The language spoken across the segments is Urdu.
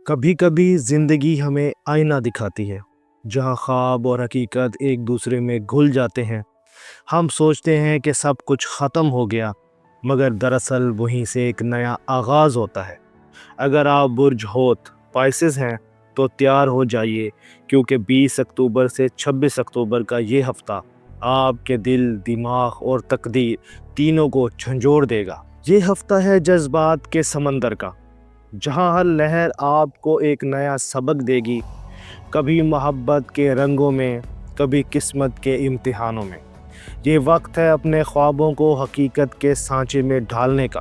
کبھی کبھی زندگی ہمیں آئینہ دکھاتی ہے جہاں خواب اور حقیقت ایک دوسرے میں گھل جاتے ہیں۔ ہم سوچتے ہیں کہ سب کچھ ختم ہو گیا، مگر دراصل وہیں سے ایک نیا آغاز ہوتا ہے۔ اگر آپ برج ہوت پائسز ہیں تو تیار ہو جائیے، کیونکہ 20 اکتوبر سے 26 اکتوبر کا یہ ہفتہ آپ کے دل، دماغ اور تقدیر تینوں کو جھنجھوڑ دے گا۔ یہ ہفتہ ہے جذبات کے سمندر کا، جہاں ہر لہر آپ کو ایک نیا سبق دے گی، کبھی محبت کے رنگوں میں، کبھی قسمت کے امتحانوں میں۔ یہ وقت ہے اپنے خوابوں کو حقیقت کے سانچے میں ڈھالنے کا،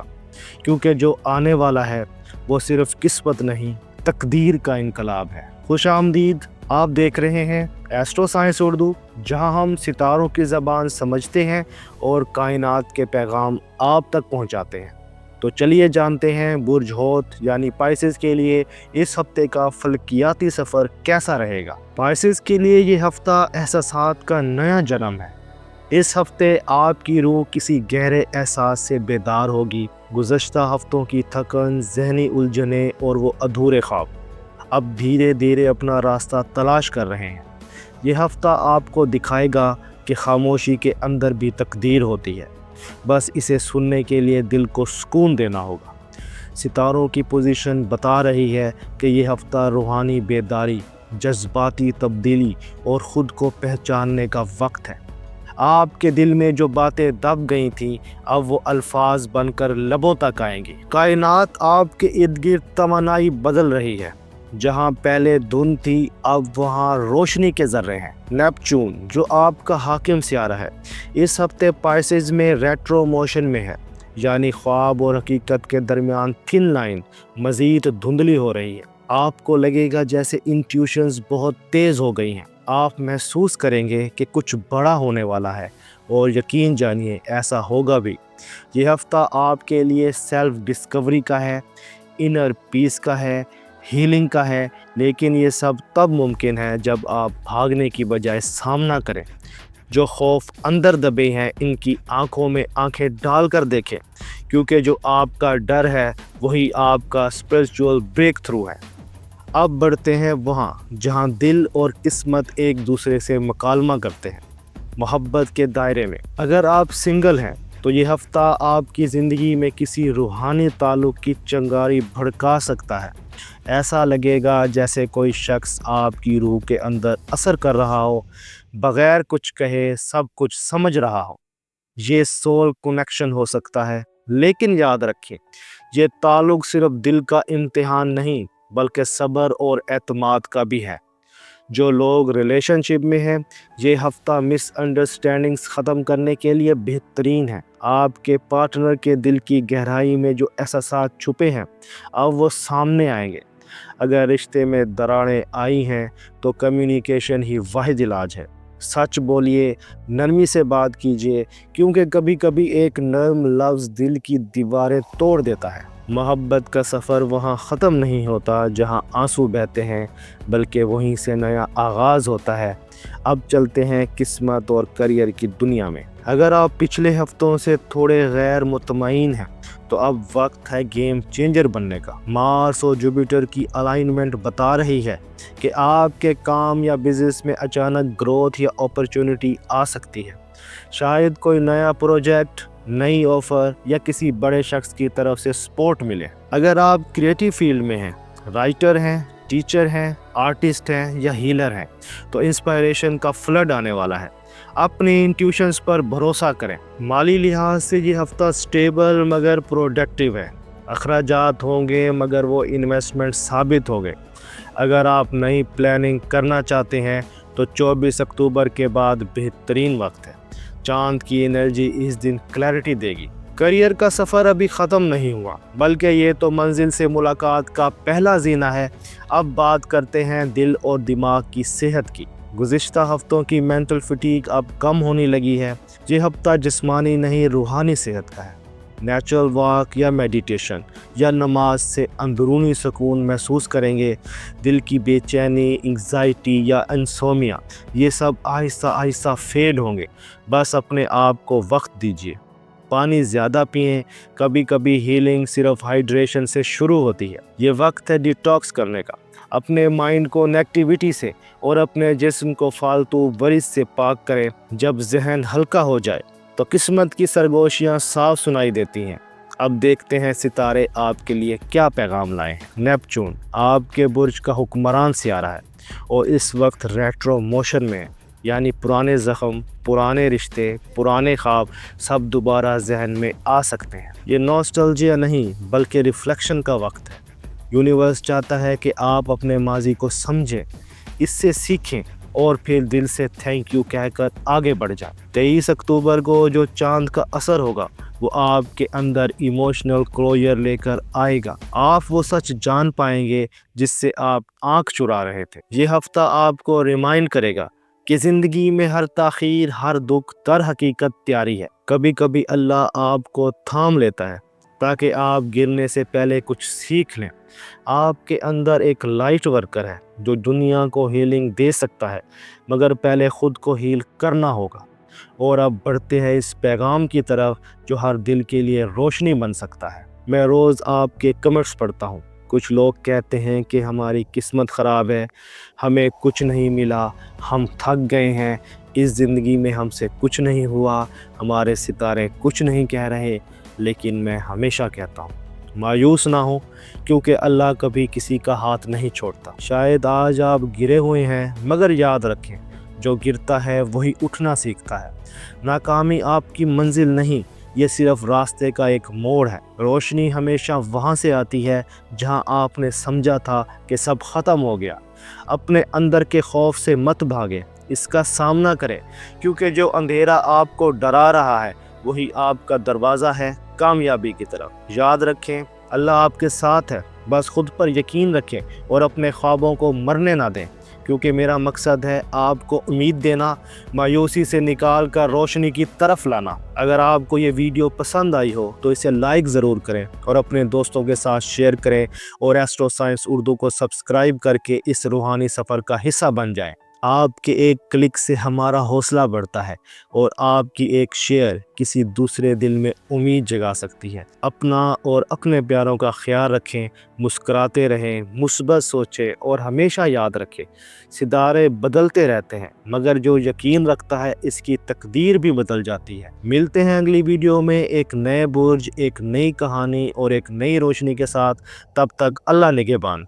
کیونکہ جو آنے والا ہے وہ صرف قسمت نہیں، تقدیر کا انقلاب ہے۔ خوش آمدید، آپ دیکھ رہے ہیں ایسٹرو سائنس اردو، جہاں ہم ستاروں کی زبان سمجھتے ہیں اور کائنات کے پیغام آپ تک پہنچاتے ہیں۔ تو چلیے جانتے ہیں برج ہوت یعنی پائسز کے لیے اس ہفتے کا فلکیاتی سفر کیسا رہے گا۔ پائسز کے لیے یہ ہفتہ احساسات کا نیا جنم ہے۔ اس ہفتے آپ کی روح کسی گہرے احساس سے بیدار ہوگی۔ گزشتہ ہفتوں کی تھکن، ذہنی الجھنیں اور وہ ادھورے خواب اب دھیرے دھیرے اپنا راستہ تلاش کر رہے ہیں۔ یہ ہفتہ آپ کو دکھائے گا کہ خاموشی کے اندر بھی تقدیر ہوتی ہے، بس اسے سننے کے لیے دل کو سکون دینا ہوگا۔ ستاروں کی پوزیشن بتا رہی ہے کہ یہ ہفتہ روحانی بیداری، جذباتی تبدیلی اور خود کو پہچاننے کا وقت ہے۔ آپ کے دل میں جو باتیں دب گئی تھیں اب وہ الفاظ بن کر لبوں تک آئیں گی۔ کائنات آپ کے ارد گرد توانائی بدل رہی ہے، جہاں پہلے دھند تھی اب وہاں روشنی کے ذرے ہیں۔ نیپچون جو آپ کا حاکم سیارہ ہے اس ہفتے پائسز میں ریٹرو موشن میں ہے، یعنی خواب اور حقیقت کے درمیان تھن لائن مزید دھندلی ہو رہی ہے۔ آپ کو لگے گا جیسے انٹیوشنز بہت تیز ہو گئی ہیں۔ آپ محسوس کریں گے کہ کچھ بڑا ہونے والا ہے، اور یقین جانیے ایسا ہوگا بھی۔ یہ ہفتہ آپ کے لیے سیلف ڈسکوری کا ہے، انر پیس کا ہے، ہیلنگ کا ہے، لیکن یہ سب تب ممکن ہے جب آپ بھاگنے کی بجائے سامنا کریں۔ جو خوف اندر دبے ہیں ان کی آنکھوں میں آنکھیں ڈال کر دیکھیں، کیونکہ جو آپ کا ڈر ہے وہی آپ کا اسپرچول بریک تھرو ہے۔ اب بڑھتے ہیں وہاں جہاں دل اور قسمت ایک دوسرے سے مکالمہ کرتے ہیں، محبت کے دائرے میں۔ اگر آپ سنگل ہیں تو یہ ہفتہ آپ کی زندگی میں کسی روحانی تعلق کی چنگاری بھڑکا سکتا ہے۔ ایسا لگے گا جیسے کوئی شخص آپ کی روح کے اندر اثر کر رہا ہو، بغیر کچھ کہے سب کچھ سمجھ رہا ہو۔ یہ سول کنیکشن ہو سکتا ہے، لیکن یاد رکھیں یہ تعلق صرف دل کا امتحان نہیں بلکہ صبر اور اعتماد کا بھی ہے۔ جو لوگ ریلیشن شپ میں ہیں یہ ہفتہ مس انڈرسٹینڈنگز ختم کرنے کے لیے بہترین ہے۔ آپ کے پارٹنر کے دل کی گہرائی میں جو احساسات چھپے ہیں اب وہ سامنے آئیں گے۔ اگر رشتے میں دراڑیں آئی ہیں تو کمیونیکیشن ہی واحد علاج ہے۔ سچ بولیے، نرمی سے بات کیجیے، کیونکہ کبھی کبھی ایک نرم لفظ دل کی دیواریں توڑ دیتا ہے۔ محبت کا سفر وہاں ختم نہیں ہوتا جہاں آنسو بہتے ہیں، بلکہ وہیں سے نیا آغاز ہوتا ہے۔ اب چلتے ہیں قسمت اور کریئر کی دنیا میں۔ اگر آپ پچھلے ہفتوں سے تھوڑے غیر مطمئن ہیں تو اب وقت ہے گیم چینجر بننے کا۔ مارس اور جوپیٹر کی الائنمنٹ بتا رہی ہے کہ آپ کے کام یا بزنس میں اچانک گروتھ یا اپرچونٹی آ سکتی ہے۔ شاید کوئی نیا پروجیکٹ، نئی آفر یا کسی بڑے شخص کی طرف سے سپورٹ ملے۔ اگر آپ کریٹو فیلڈ میں ہیں، رائٹر ہیں، ٹیچر ہیں، آرٹسٹ ہیں یا ہیلر ہیں تو انسپائریشن کا فلڈ آنے والا ہے۔ اپنی انٹیوشنز پر بھروسہ کریں۔ مالی لحاظ سے یہ ہفتہ سٹیبل مگر پروڈکٹیو ہے۔ اخراجات ہوں گے مگر وہ انویسٹمنٹ ثابت ہو گئے۔ اگر آپ نئی پلاننگ کرنا چاہتے ہیں تو 24 اکتوبر کے بعد بہترین وقت ہے۔ چاند کی انرجی اس دن کلیئرٹی دے گی۔ کریئر کا سفر ابھی ختم نہیں ہوا، بلکہ یہ تو منزل سے ملاقات کا پہلا زینہ ہے۔ اب بات کرتے ہیں دل اور دماغ کی صحت کی۔ گزشتہ ہفتوں کی مینٹل فٹیگ اب کم ہونے لگی ہے۔ یہ ہفتہ جسمانی نہیں روحانی صحت کا ہے۔ نیچرل واک یا میڈیٹیشن یا نماز سے اندرونی سکون محسوس کریں گے۔ دل کی بے چینی، انگزائٹی یا انسومیا یہ سب آہستہ آہستہ فیڈ ہوں گے۔ بس اپنے آپ کو وقت دیجیے۔ پانی زیادہ پئیں۔ کبھی کبھی ہیلنگ صرف ہائیڈریشن سے شروع ہوتی ہے۔ یہ وقت ہے ڈیٹاکس کرنے کا، اپنے مائنڈ کو نیگیٹیوٹی سے اور اپنے جسم کو فالتو ورز سے پاک کریں۔ جب ذہن ہلکا ہو جائے تو قسمت کی سرگوشیاں صاف سنائی دیتی ہیں۔ اب دیکھتے ہیں ستارے آپ کے لیے کیا پیغام لائے ہیں۔ نیپچون آپ کے برج کا حکمران سیارہ ہے اور اس وقت ریٹرو موشن میں ہے، یعنی پرانے زخم، پرانے رشتے، پرانے خواب سب دوبارہ ذہن میں آ سکتے ہیں۔ یہ نوسٹلجیا نہیں بلکہ ریفلیکشن کا وقت ہے۔ یونیورس چاہتا ہے کہ آپ اپنے ماضی کو سمجھیں، اس سے سیکھیں اور پھر دل سے تھینک یو کہہ کر آگے بڑھ جائیں۔ 23 اکتوبر کو جو چاند کا اثر ہوگا وہ آپ کے اندر ایموشنل کلوجر لے کر آئے گا۔ آپ وہ سچ جان پائیں گے جس سے آپ آنکھ چرا رہے تھے۔ یہ ہفتہ آپ کو ریمائنڈ کرے گا کہ زندگی میں ہر تاخیر، ہر دکھ در حقیقت تیاری ہے۔ کبھی کبھی اللہ آپ کو تھام لیتا ہے تاکہ آپ گرنے سے پہلے کچھ سیکھ لیں۔ آپ کے اندر ایک لائٹ ورکر ہے جو دنیا کو ہیلنگ دے سکتا ہے، مگر پہلے خود کو ہیل کرنا ہوگا۔ اور اب بڑھتے ہیں اس پیغام کی طرف جو ہر دل کے لیے روشنی بن سکتا ہے۔ میں روز آپ کے کمنٹس پڑھتا ہوں۔ کچھ لوگ کہتے ہیں کہ ہماری قسمت خراب ہے، ہمیں کچھ نہیں ملا، ہم تھک گئے ہیں، اس زندگی میں ہم سے کچھ نہیں ہوا، ہمارے ستارے کچھ نہیں کہہ رہے۔ لیکن میں ہمیشہ کہتا ہوں مایوس نہ ہو، کیونکہ اللہ کبھی کسی کا ہاتھ نہیں چھوڑتا۔ شاید آج آپ گرے ہوئے ہیں، مگر یاد رکھیں جو گرتا ہے وہی اٹھنا سیکھتا ہے۔ ناکامی آپ کی منزل نہیں، یہ صرف راستے کا ایک موڑ ہے۔ روشنی ہمیشہ وہاں سے آتی ہے جہاں آپ نے سمجھا تھا کہ سب ختم ہو گیا۔ اپنے اندر کے خوف سے مت بھاگیں، اس کا سامنا کریں، کیونکہ جو اندھیرا آپ کو ڈرا رہا ہے وہی آپ کا دروازہ ہے کامیابی کی طرف۔ یاد رکھیں اللہ آپ کے ساتھ ہے، بس خود پر یقین رکھیں اور اپنے خوابوں کو مرنے نہ دیں، کیونکہ میرا مقصد ہے آپ کو امید دینا، مایوسی سے نکال کر روشنی کی طرف لانا۔ اگر آپ کو یہ ویڈیو پسند آئی ہو تو اسے لائک ضرور کریں اور اپنے دوستوں کے ساتھ شیئر کریں، اور ایسٹرو سائنس اردو کو سبسکرائب کر کے اس روحانی سفر کا حصہ بن جائیں۔ آپ کے ایک کلک سے ہمارا حوصلہ بڑھتا ہے اور آپ کی ایک شیئر کسی دوسرے دل میں امید جگا سکتی ہے۔ اپنا اور اپنے پیاروں کا خیال رکھیں، مسکراتے رہیں، مثبت سوچیں اور ہمیشہ یاد رکھیں ستارے بدلتے رہتے ہیں، مگر جو یقین رکھتا ہے اس کی تقدیر بھی بدل جاتی ہے۔ ملتے ہیں اگلی ویڈیو میں ایک نئے برج، ایک نئی کہانی اور ایک نئی روشنی کے ساتھ۔ تب تک اللہ نگہبان۔